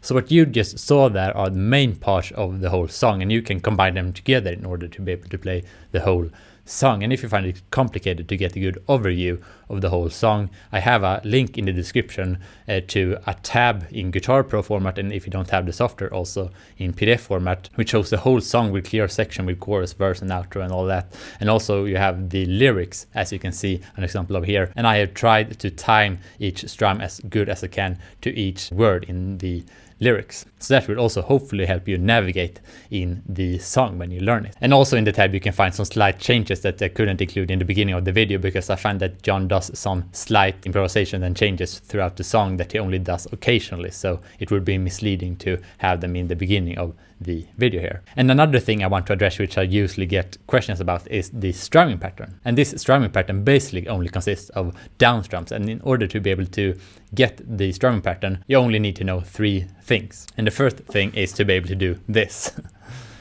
So what you just saw there are the main parts of the whole song, and you can combine them together in order to be able to play the whole song. And if you find it complicated to get a good overview of the whole song, I have a link in the description to a tab in Guitar Pro format, and if you don't have the software, also in PDF format, which shows the whole song with clear section with chorus, verse and outro and all that. And also you have the lyrics, as you can see an example of here, and I have tried to time each strum as good as I can to each word in the lyrics. So that will also hopefully help you navigate in the song when you learn it. And also in the tab you can find some slight changes that I couldn't include in the beginning of the video, because I find that John does some slight improvisation and changes throughout the song that he only does occasionally, so it would be misleading to have them in the beginning of the video here. And another thing I want to address, which I usually get questions about, is the strumming pattern. And this strumming pattern basically only consists of down strums, and in order to be able to get the strumming pattern, you only need to know 3 things. And the first thing is to be able to do this.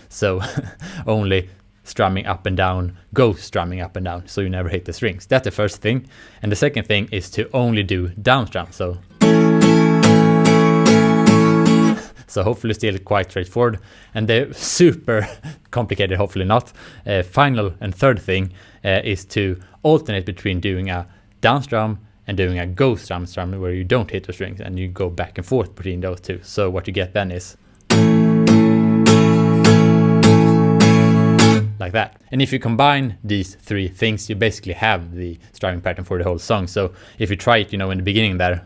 So only strumming up and down, go strumming up and down, so you never hit the strings. That's the first thing. And the second thing is to only do down strums. So hopefully still quite straightforward. And the super complicated, hopefully not, final and third thing is to alternate between doing a down strum and doing a go strum where you don't hit the strings, and you go back and forth between those two. So what you get then is like that. And if you combine these 3 things, you basically have the strumming pattern for the whole song. So if you try it, in the beginning there,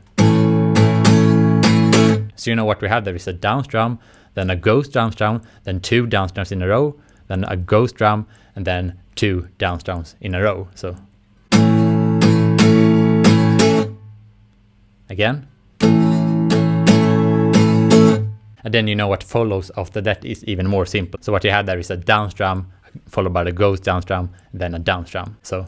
so what we have there is a down strum, then a go down strum, then 2 down strums in a row, then a go strum, and then 2 down strums in a row. So again. And then what follows after that is even more simple. So what you have there is a down strum followed by the go down strum, then a down strum. So,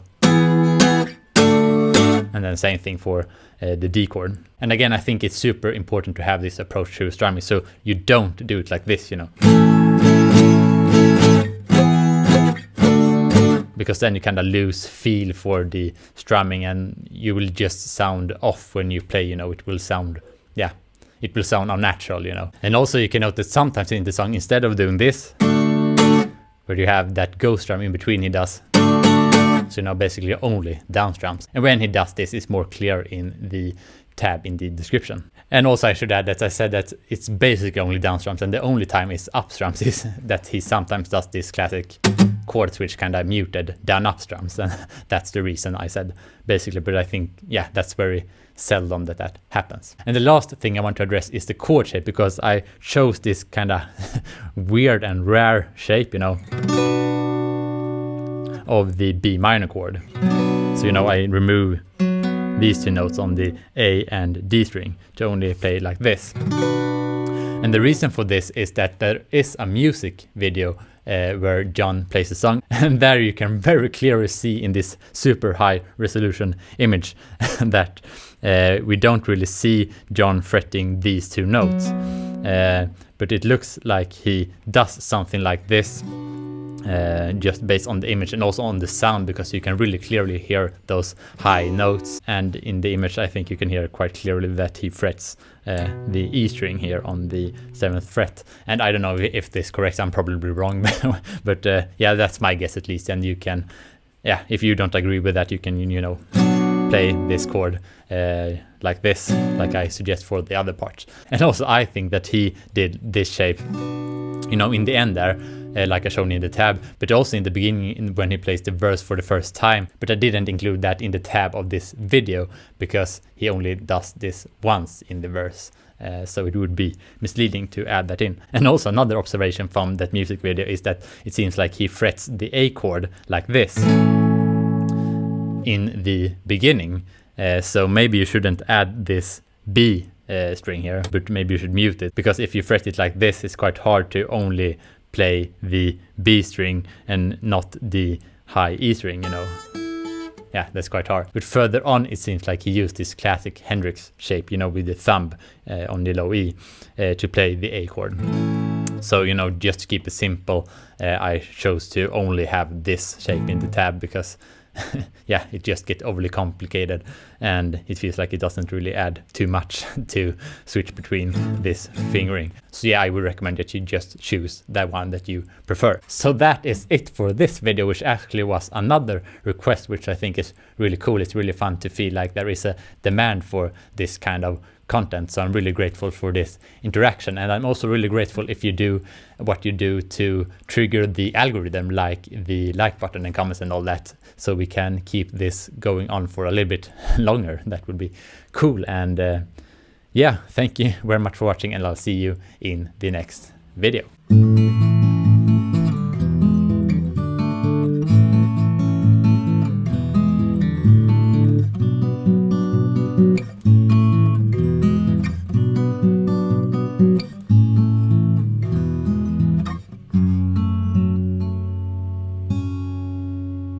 and then same thing for the D chord. And again, I think it's super important to have this approach to strumming, so you don't do it like this, because then you kind of lose feel for the strumming, and you will just sound off when you play. It will sound, it will sound unnatural, And also you can notice sometimes in the song, instead of doing this, where you have that go strum in between, he does, so basically only down strums. And when he does this, it's more clear in the tab in the description. And also I should add that I said that it's basically only down strums, and the only time is up strums is that he sometimes does this classic chord switch kind of muted down up strums, and that's the reason I said basically. But I think that's very seldom that happens. And the last thing I want to address is the chord shape, because I chose this kind of weird and rare shape, of the B minor chord. So I remove these 2 notes on the A and D string to only play like this. And the reason for this is that there is a music video where John plays a song, and there you can very clearly see in this super high resolution image that we don't really see John fretting these 2 notes, but it looks like he does something like this, just based on the image and also on the sound, because you can really clearly hear those high notes. And in the image I think you can hear quite clearly that he frets the E string here on the 7th fret. And I don't know if this is correct, I'm probably wrong, but that's my guess at least. And you can, if you don't agree with that, you can play this chord like this, like I suggest for the other parts. And also I think that he did this shape in the end there, like I shown in the tab, but also in the beginning when he plays the verse for the first time. But I didn't include that in the tab of this video because he only does this once in the verse. So it would be misleading to add that in. And also another observation from that music video is that it seems like he frets the A chord like this in the beginning. So maybe you shouldn't add this B string here, but maybe you should mute it, because if you fret it like this, it's quite hard to only play the B string and not the high E string, Yeah, that's quite hard. But further on, it seems like he used this classic Hendrix shape, with the thumb on the low E to play the A chord. So, just to keep it simple, I chose to only have this shape in the tab because yeah, it just gets overly complicated, and it feels like it doesn't really add too much to switch between this fingering. So yeah, I would recommend that you just choose that one that you prefer. So that is it for this video, which actually was another request, which I think is really cool. It's really fun to feel like there is a demand for this kind of content. So I'm really grateful for this interaction, and I'm also really grateful if you do what you do to trigger the algorithm, like the like button and comments and all that, so we can keep this going on for a little bit longer. That would be cool. And yeah, thank you very much for watching, and I'll see you in the next video.